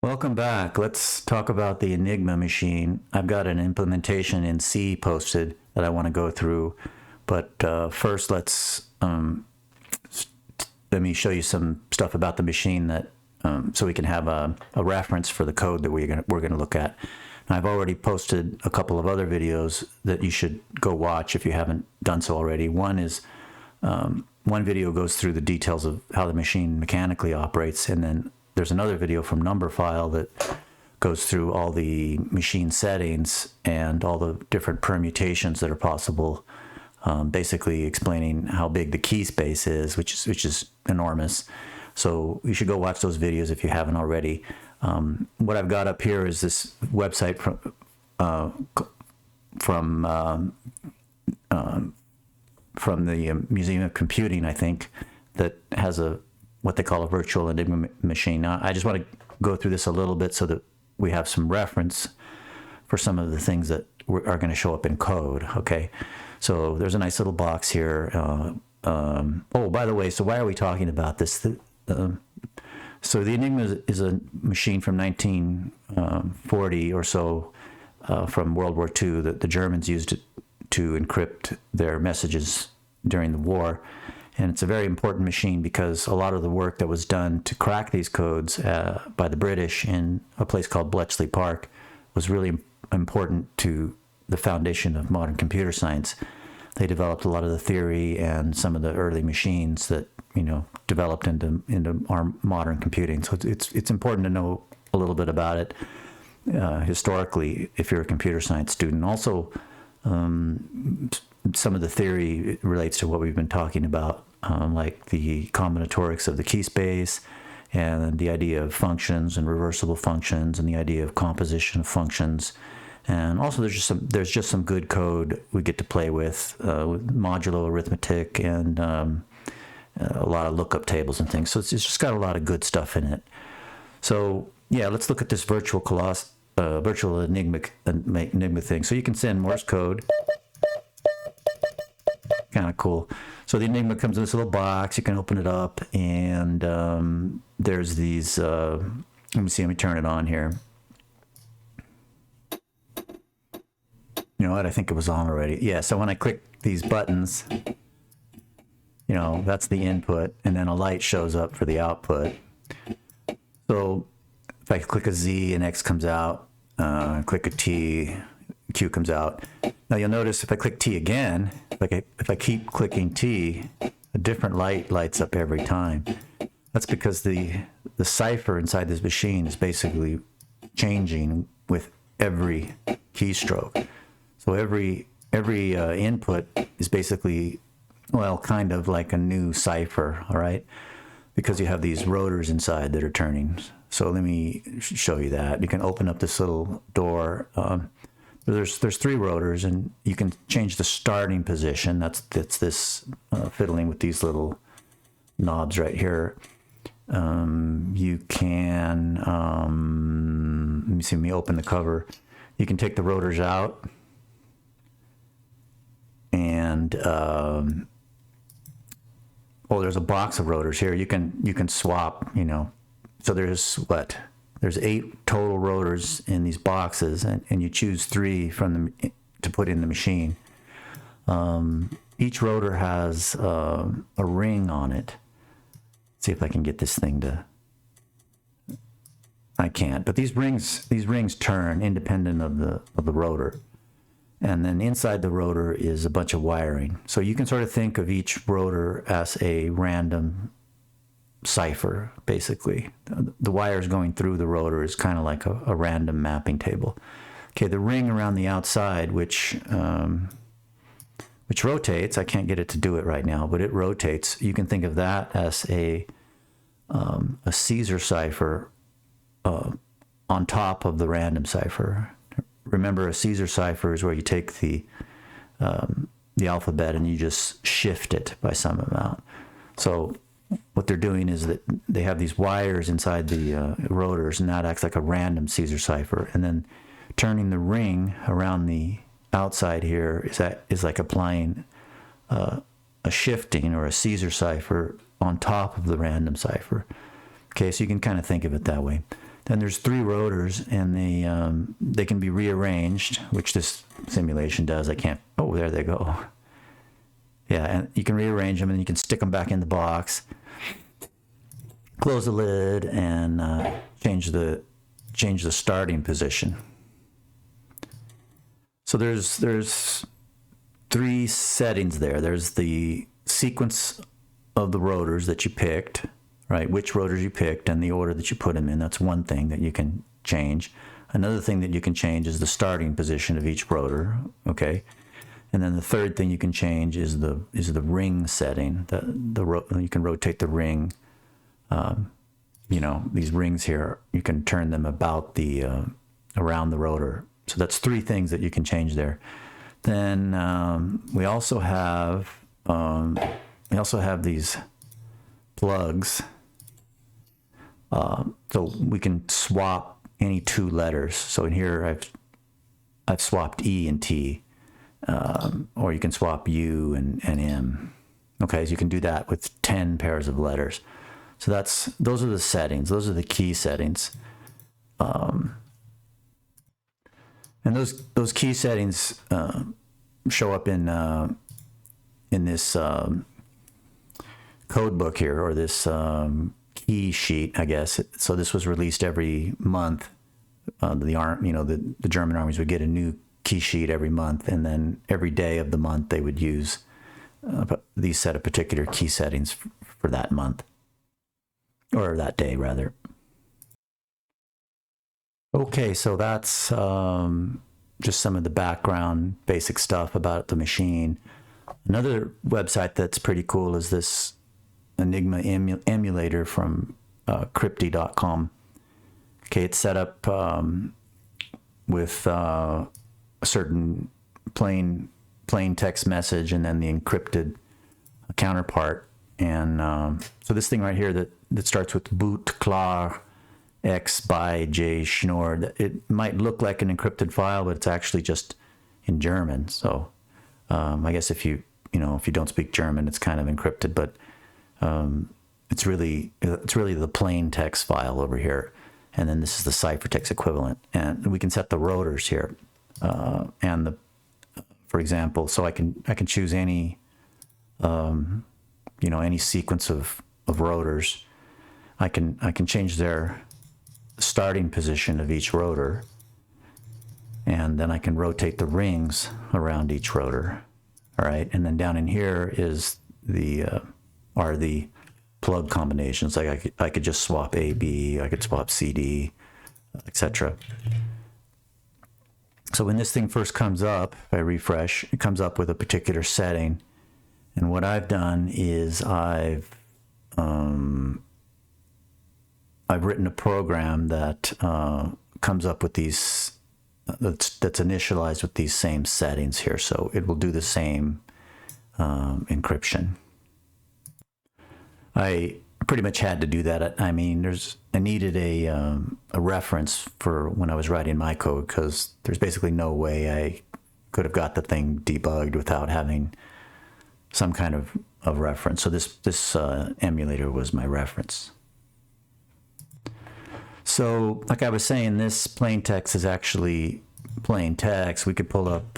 Welcome back. Let's talk about the Enigma machine. I've got an implementation in C posted that I want to go through, but first let me show you some stuff about the machine that so we can have a reference for the code that we're gonna look at. And I've already posted a couple of other videos that you should go watch if you haven't done so already. One video goes through the details of how the machine mechanically operates, and then there's another video from Numberphile that goes through all the machine settings and all the different permutations that are possible, basically explaining how big the key space is, which is enormous. So you should go watch those videos if you haven't already. What I've got up here is this website from the Museum of Computing, I think, that has what they call a virtual Enigma machine. Now, I just want to go through this a little bit so that we have some reference for some of the things that are going to show up in code, okay? So there's a nice little box here. Oh, by the way, so why are we talking about this? So the Enigma is a machine from 1940 or so, from World War II, that the Germans used it to encrypt their messages during the war. And it's a very important machine because a lot of the work that was done to crack these codes by the British in a place called Bletchley Park was really important to the foundation of modern computer science. They developed a lot of the theory and some of the early machines that, developed into our modern computing. So it's important to know a little bit about it historically if you're a computer science student. Also, some of the theory relates to what we've been talking about, like the combinatorics of the key space and the idea of functions and reversible functions and the idea of composition of functions. And also there's just some good code we get to play with modulo arithmetic and a lot of lookup tables and things. So it's just got a lot of good stuff in it. So yeah, let's look at this virtual Enigma thing. So you can send Morse code. Kind of cool. So the Enigma comes in this little box. You can open it up, and there's these. Let me turn it on here. You know what? I think it was on already. Yeah. So when I click these buttons, that's the input, and then a light shows up for the output. So if I click a Z, an X comes out. Click a T, Q comes out. Now you'll notice if I click T again, if I keep clicking T, a different light lights up every time. That's because the cipher inside this machine is basically changing with every keystroke. So every input is basically, well, kind of like a new cipher, all right? Because you have these rotors inside that are turning. So let me show you that. You can open up this little door. There's 3 rotors, and you can change the starting position. That's this fiddling with these little knobs right here. You can let me open the cover. You can take the rotors out, and there's a box of rotors here. You can swap. So there's 8 total rotors in these boxes, and you choose 3 to put in the machine. Each rotor has a ring on it. Let's see if I can get this thing to. I can't, but these rings turn independent of the rotor, and then inside the rotor is a bunch of wiring. So you can sort of think of each rotor as a random cipher, basically. The wires going through the rotor is kind of like a random mapping table. Okay, the ring around the outside, which rotates, I can't get it to do it right now, but it rotates. You can think of that as a Caesar cipher on top of the random cipher. Remember, a Caesar cipher is where you take the alphabet and you just shift it by some amount. So what they're doing is that they have these wires inside the rotors, and that acts like a random Caesar cipher. And then turning the ring around the outside here is like applying a shifting or a Caesar cipher on top of the random cipher. Okay, so you can kind of think of it that way. Then there's 3 rotors, and they can be rearranged, which this simulation does. I can't. Oh, there they go. Yeah, and you can rearrange them, and you can stick them back in the box. Close the lid and change the starting position. So there's 3 settings there. There's the sequence of the rotors that you picked, right? Which rotors you picked and the order that you put them in. That's one thing that you can change. Another thing that you can change is the starting position of each rotor, okay? And then the third thing you can change is the ring setting. You can rotate the ring. You know, these rings here, you can turn them about around the rotor. So that's 3 things that you can change there. Then we also have these plugs. So we can swap any 2 letters. So in here I've swapped E and T, or you can swap U and M. Okay, so you can do that with 10 pairs of letters. So those are the settings. Those are the key settings. And those key settings show up in this code book here, or this key sheet, I guess. So this was released every month. The German armies would get a new key sheet every month, and then every day of the month they would use these set of particular key settings for that month, or that day rather. Okay, so that's just some of the background basic stuff about the machine. Another website that's pretty cool is this Enigma emulator from crypty.com. Okay, it's set up with a certain plain text message and then the encrypted counterpart. And so this thing right here that starts with boot klar X by J Schnorr, it might look like an encrypted file, but it's actually just in German. So I guess if you don't speak German, it's kind of encrypted, but it's really the plain text file over here. And then this is the ciphertext equivalent. And we can set the rotors here. For example, so I can choose any any sequence of rotors. I can change their starting position of each rotor, and then I can rotate the rings around each rotor. All right, and then down in here is are the plug combinations. Like I could just swap A, B, I could swap C, D, etc. So when this thing first comes up, if I refresh, it comes up with a particular setting. And what I've done is I've written a program that comes up with these, that's initialized with these same settings here. So it will do the same encryption. I pretty much had to do that. I mean, I needed a reference for when I was writing my code, because there's basically no way I could have got the thing debugged without having some kind of reference. So this emulator was my reference. So like I was saying, this plain text is actually plain text. We could pull up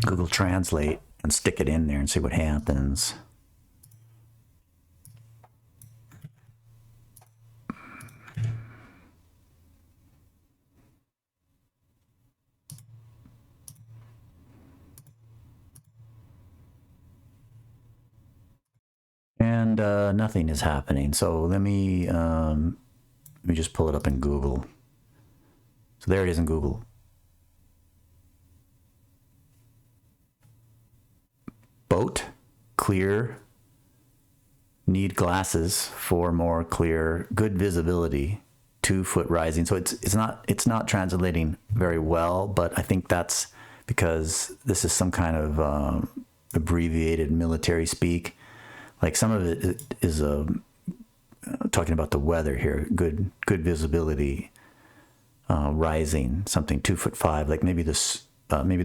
Google Translate and stick it in there and see what happens. And nothing is happening. So let me just pull it up in Google. So there it is in Google. Boat, clear, need glasses for more clear, good visibility, 2 foot rising. So it's not translating very well, but I think that's because this is some kind of abbreviated military speak. Like some of it is talking about the weather here, good visibility, rising, something 2'5", like maybe the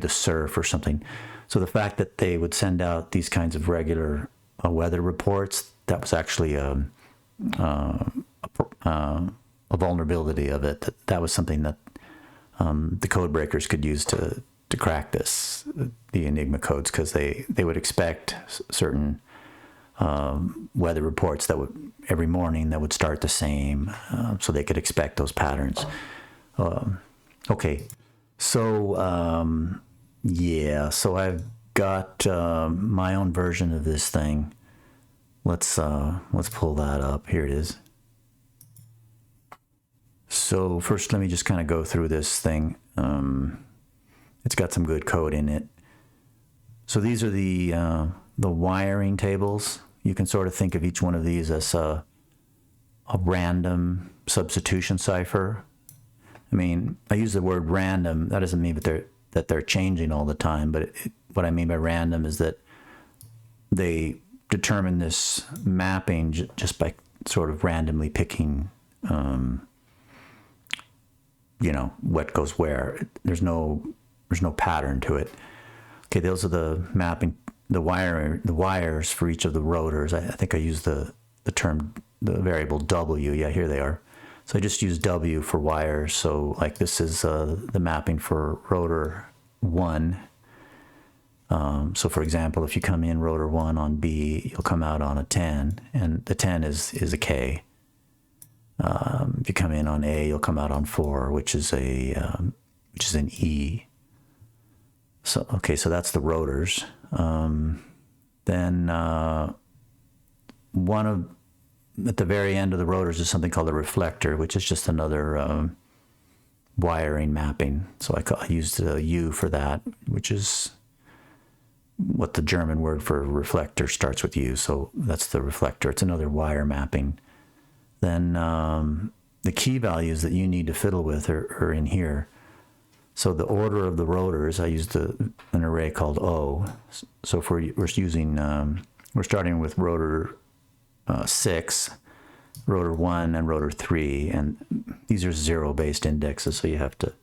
surf or something. So the fact that they would send out these kinds of regular weather reports, that was actually a a vulnerability of it. That was something that the code breakers could use to crack this, the Enigma codes, because they would expect certain weather reports that would every morning that would start the same, so they could expect those patterns. Okay, so yeah, so I've got my own version of this thing. Let's pull that up. Here it is. So first, let me just kind of go through this thing. It's got some good code in it. So these are the wiring tables. You can sort of think of each one of these as a random substitution cipher. I mean, I use the word random. That doesn't mean that they're changing all the time, but what I mean by random is that they determine this mapping just by sort of randomly picking, what goes where. There's no pattern to it. Okay, those are the mapping, the wires for each of the rotors. I think I used the variable W. Yeah, here they are. So I just use W for wires. So like this is the mapping for rotor 1. So for example, if you come in rotor 1 on B, you'll come out on a 10, and the 10 is a K. If you come in on A, you'll come out on 4, which is an E. So okay, so that's the rotors. Then at the very end of the rotors is something called a reflector, which is just another wiring mapping. So I used a U for that, which is what the German word for reflector starts with U. So that's the reflector. It's another wire mapping. Then the key values that you need to fiddle with are in here. So the order of the rotors, I used an array called O. So if we're starting with rotor 6, rotor 1, and rotor 3, and these are 0-based indexes, so you have to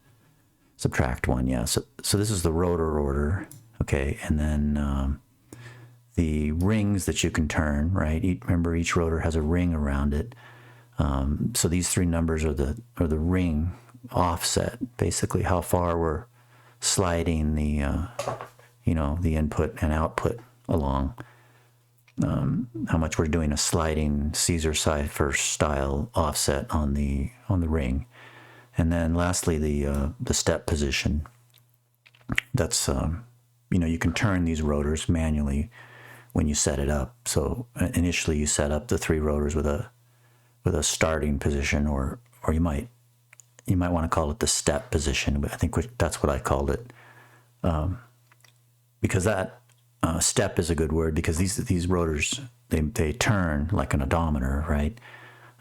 subtract 1. Yeah. So this is the rotor order. Okay, and then the rings that you can turn, right? Remember, each rotor has a ring around it. So these 3 numbers are the ring offset, basically how far we're sliding the the input and output along. How much we're doing a sliding Caesar cipher style offset on the ring, and then lastly the step position. That's you can turn these rotors manually when you set it up. So initially you set up the 3 rotors with a starting position, or you might want to call it the step position, but I think that's what I called it, because that step is a good word, because these rotors they turn like an odometer, right?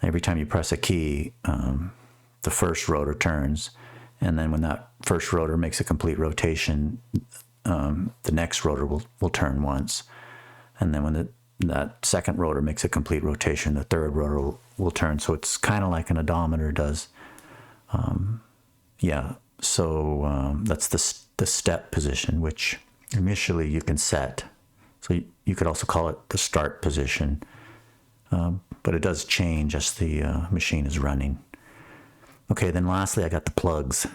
Every time you press a key, the first rotor turns, and then when that first rotor makes a complete rotation, the next rotor will turn once, and then when that second rotor makes a complete rotation, the third rotor will turn. So it's kind of like an odometer does. So that's the step position, which initially you can set. So you could also call it the start position, but it does change as the machine is running. Okay, then lastly I got the plugs.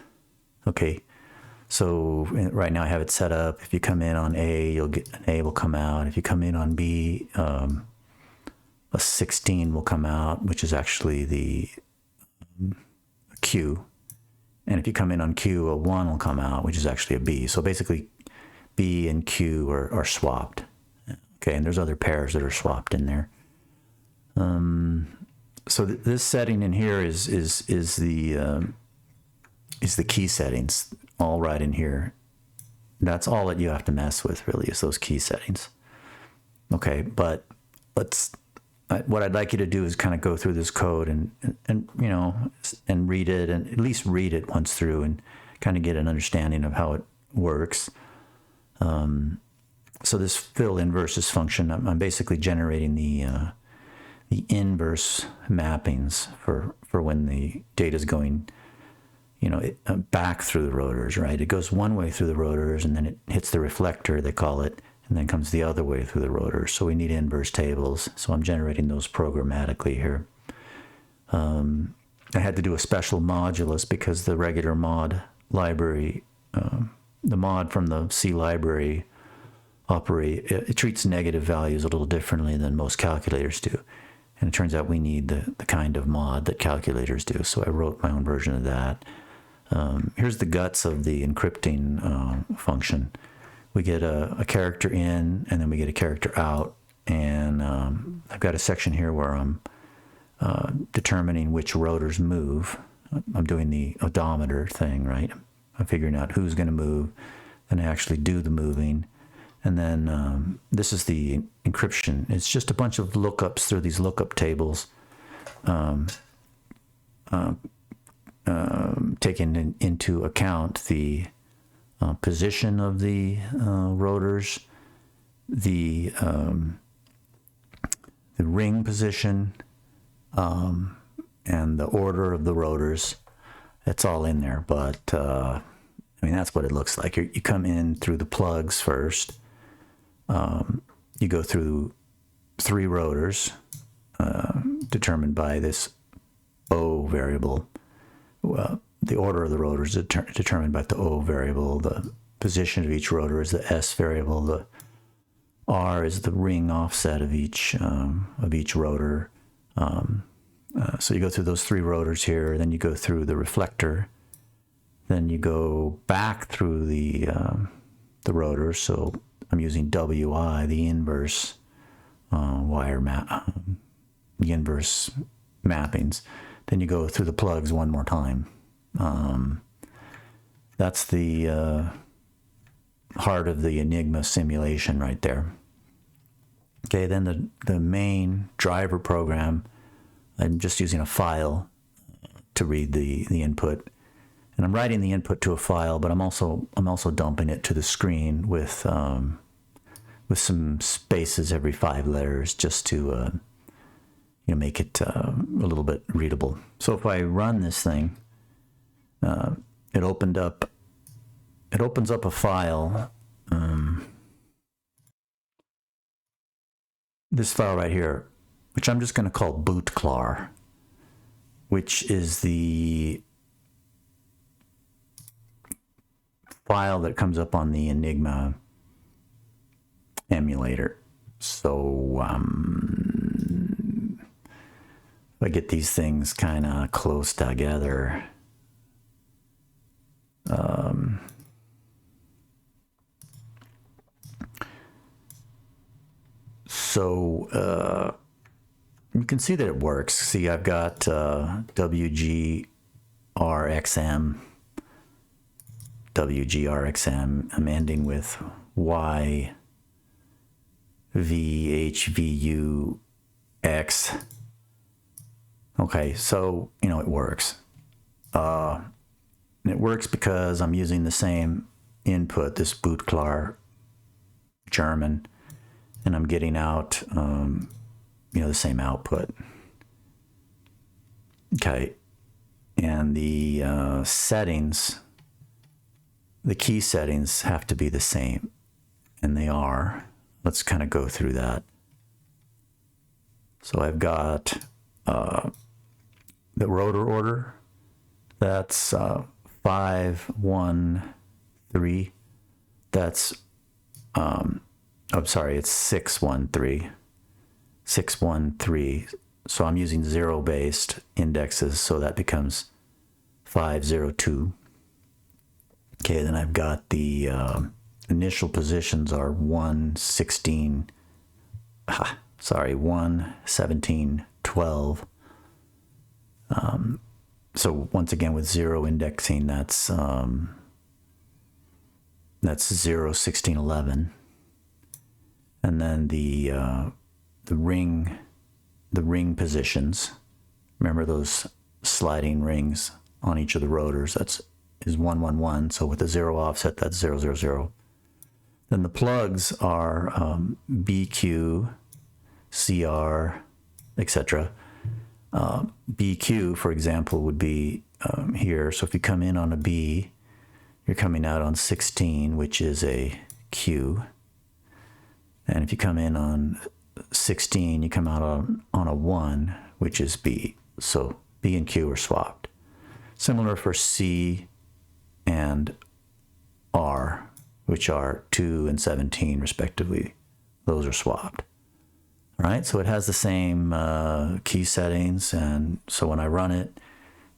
Okay, so right now I have it set up. If you come in on A, you'll get an A will come out. If you come in on B, a 16 will come out, which is actually the Q. And if you come in on Q, a 1 will come out, which is actually a B. So basically B and Q are swapped. Okay, and there's other pairs that are swapped in there. So this setting in here is the key settings, all right in here. That's all that you have to mess with, really, is those key settings. Okay, but what I'd like you to do is kind of go through this code and read it, and at least read it once through and kind of get an understanding of how it works. So this fill inverses function, I'm basically generating the inverse mappings for when the data is going back through the rotors, right? It goes one way through the rotors, and then it hits the reflector, they call it, and then comes the other way through the rotors. So we need inverse tables. So I'm generating those programmatically here. I had to do a special modulus because the regular mod library, the mod from the C library it treats negative values a little differently than most calculators do. And it turns out we need the kind of mod that calculators do. So I wrote my own version of that. Here's the guts of the encrypting function. We get a character in, and then we get a character out. And I've got a section here where I'm determining which rotors move. I'm doing the odometer thing, right? I'm figuring out who's going to move, and I actually do the moving. And then this is the encryption. It's just a bunch of lookups through these lookup tables, taking into account the position of the rotors, the ring position, and the order of the rotors. It's all in there, but I mean, that's what it looks like. You come in through the plugs first. You go through 3 rotors determined by this O variable. Well, the order of the rotors is determined by the O variable. The position of each rotor is the S variable. The R is the ring offset of each rotor. So you go through those 3 rotors here, then you go through the reflector, then you go back through the rotors. So I'm using WI, the inverse wire map, the inverse mappings. Then you go through the plugs one more time. That's the heart of the Enigma simulation right there. Okay, then the main driver program, I'm just using a file to read the input. And I'm writing the input to a file, but I'm also dumping it to the screen with some spaces every 5 letters just to make it a little bit readable. So if I run this thing, it opens up a file. This file right here, which I'm just going to call bootclar, which is the file that comes up on the Enigma emulator. So if I get these things kind of close together, you can see that it works. See, I've got WGRXM. I'm ending with YVHVUX. Okay, so it works. It works because I'm using the same input, this bootclar German, and I'm getting out the same output. Okay, and the settings, the key settings have to be the same, and they are. Let's kind of go through that. So I've got the rotor order. That's 5, 1, 3. That's I'm sorry, it's 6, 1, 3. 6, 1, 3. So I'm using 0-based indexes, so that becomes 5, 0, 2. Okay, then I've got the initial positions are 1, 16, 1, 17, 12. So once again with 0 indexing, that's 0, 16, 11. And then the ring positions. Remember those sliding rings on each of the rotors? Is 1, 1, 1. So with the 0 offset, that's 0, 0, 0. Then the plugs are BQ, CR, etc. BQ, for example, would be here. So if you come in on a B, you're coming out on 16, which is a Q. And if you come in on 16, you come out on a 1, which is B. So B and Q are swapped. Similar for C and R, which are 2 and 17 respectively. Those are swapped. All right, so it has the same key settings, and so when I run it,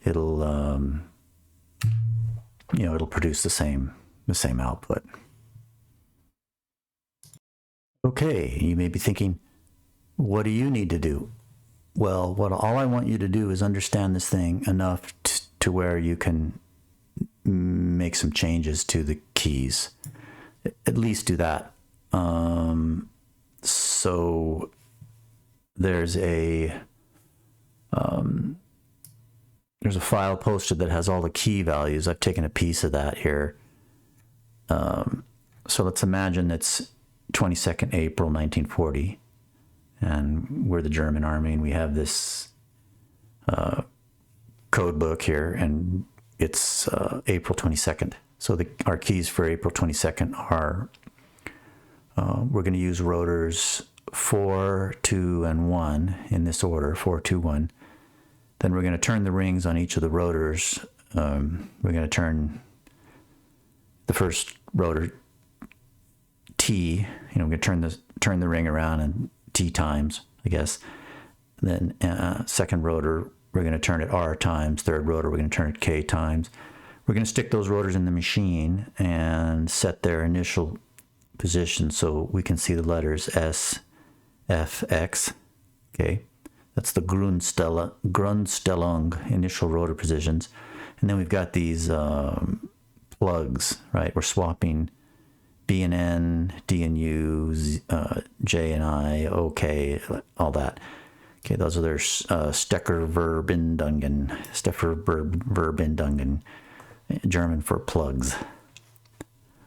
it'll it'll produce the same output. Okay, you may be thinking, what do you need to do? Well, all I want you to do is understand this thing enough to where you can make some changes to the keys. At least do that. So there's a file posted that has all the key values. I've taken a piece of that here. So let's imagine it's 22nd April 1940, and we're the German army, and we have this code book here, and it's April 22nd. So our keys for April 22nd are, we're going to use rotors 4, 2, and 1 in this order, 4, 2, 1. Then we're going to turn the rings on each of the rotors. We're going to turn the first rotor T, we're going to turn the ring around and T times, I guess. And then second rotor, we're going to turn it R times. Third rotor, we're going to turn it K times. We're going to stick those rotors in the machine and set their initial position so we can see the letters S, F, X. Okay, that's the Grundstellung initial rotor positions. And then we've got these plugs, right? We're swapping B and N, D and U, J and I, OK, all that. Okay, those are their Steckerverbindungen, German for plugs.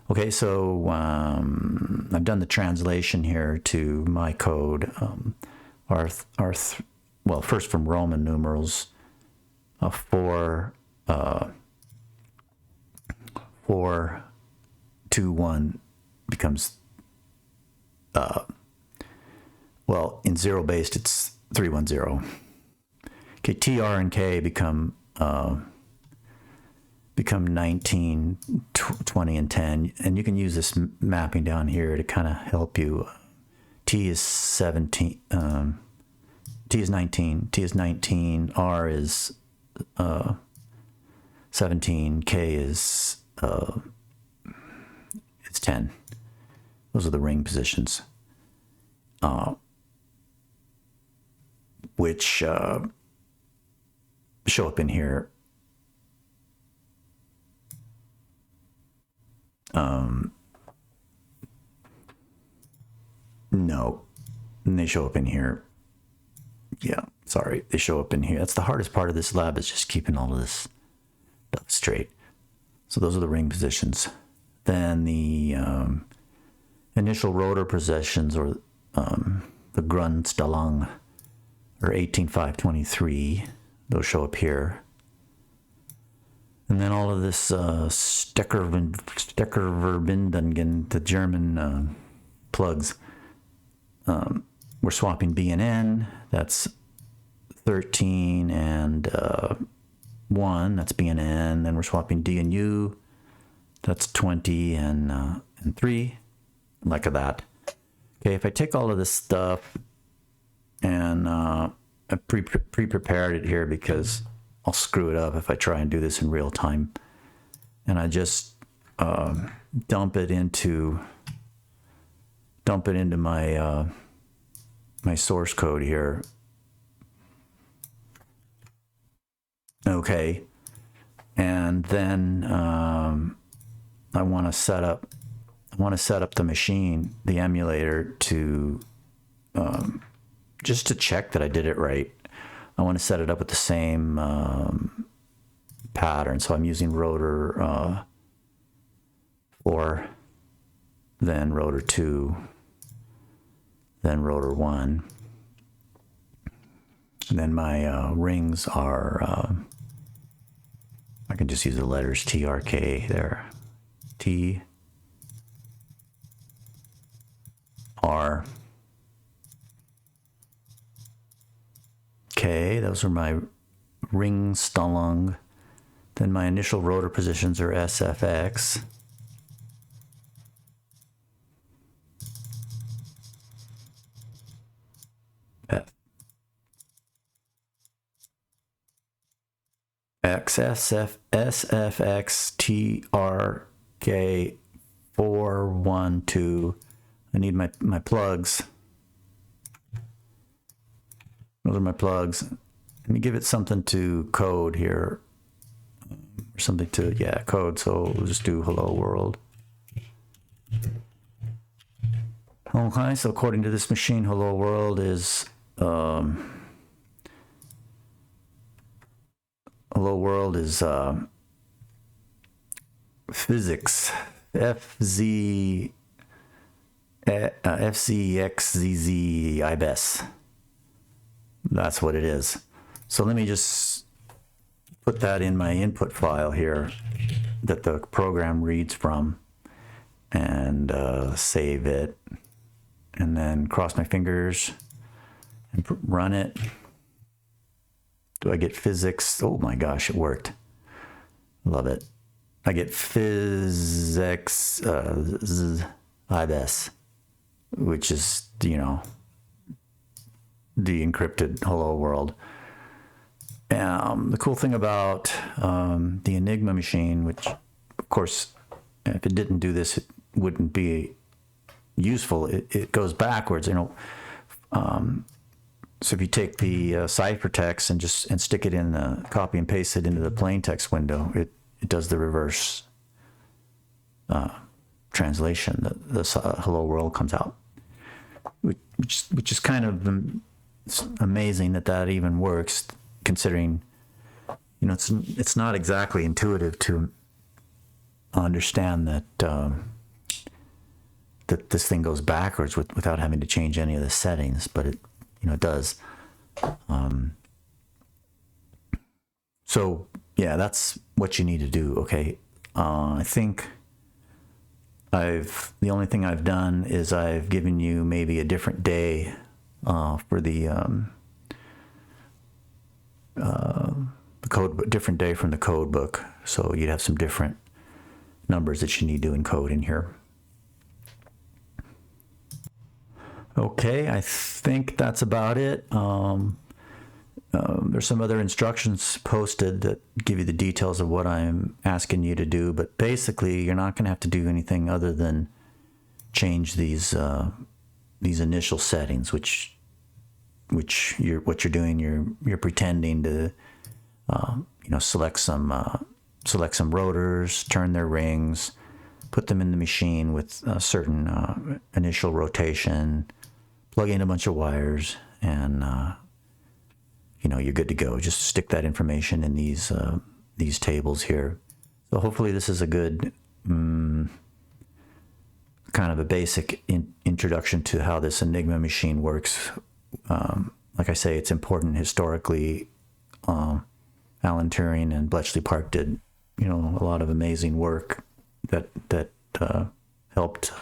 Okay, so I've done the translation here to my code. Well, first from Roman numerals, 4, 2, 1 becomes, well, in zero based, it's 310. Okay, TR and K become 19, 20, and 10. And you can use this mapping down here to kind of help you. T is 17, T is 19, T is 19, R is 17, K is it's 10. Those are the ring positions, which show up in here. No, and they show up in here. Yeah, sorry, they show up in here. That's the hardest part of this lab, is just keeping all of this stuff straight. So those are the ring positions. Then the initial rotor positions, or the Grundstellung, or 18,523, those show up here. And then all of this Steckerverbindungen, the German plugs. We're swapping B and N, that's 13 and 1, that's B and N. Then we're swapping D and U, that's 20 and 3, like that. Okay, if I take all of this stuff and I pre-prepared it here because I'll screw it up if I try and do this in real time, and I just dump it into my my source code here. Okay, and then I want to set up the machine, the emulator, to just to check that I did it right. I want to set it up with the same pattern. So I'm using rotor 4, then rotor 2, then rotor 1. And then my rings are, I can just use the letters T, R, K there. T, R, K. Those are my Ringstellung. Then my initial rotor positions are SFX. SFX TRK 412. I need my plugs. Those are my plugs. Let me give it something to code here. Or something to, yeah, code. So we'll just do hello world. Okay, so according to this machine, hello world is physics, FZXZZ IBES. That's what it is. So let me just put that in my input file here that the program reads from, and save it, and then cross my fingers and run it. Do I get physics? Oh my gosh, it worked. Love it. I get physics IBES, which is, you know, the encrypted hello world. The cool thing about the Enigma machine, which of course, if it didn't do this, it wouldn't be useful. It goes backwards, you know. So if you take the ciphertext and stick it in the, copy and paste it into the plain text window, it does the reverse translation. The hello world comes out, which is kind of amazing that even works, considering, you know, it's not exactly intuitive to understand that that this thing goes backwards without having to change any of the settings, but it, you know, it does. So yeah, that's what you need to do. Okay, I think the only thing I've done is I've given you maybe a different day for the code, different day from the code book. So you'd have some different numbers that you need to encode in here. Okay, I think that's about it. There's some other instructions posted that give you the details of what I'm asking you to do, but basically you're not going to have to do anything other than change these initial settings, which what you're doing, you're pretending to you know, select some rotors, turn their rings, put them in the machine with a certain initial rotation, plug in a bunch of wires, and you know, you're good to go. Just stick that information in these tables here. So hopefully this is a good kind of a basic introduction to how this Enigma machine works. Like I say, it's important historically. Alan Turing and Bletchley Park did, you know, a lot of amazing work that helped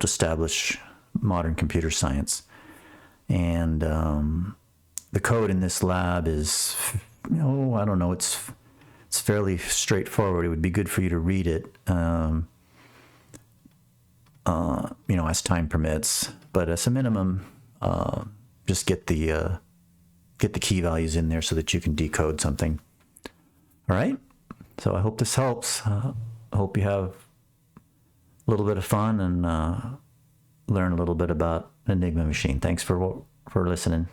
establish modern computer science. And the code in this lab is, you know, I don't know, it's fairly straightforward. It would be good for you to read it, you know, as time permits. But as a minimum, just get the key values in there so that you can decode something. All right. So I hope this helps. I hope you have a little bit of fun and learn a little bit about Enigma machine. Thanks for listening.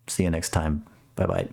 See you next time. Bye-bye.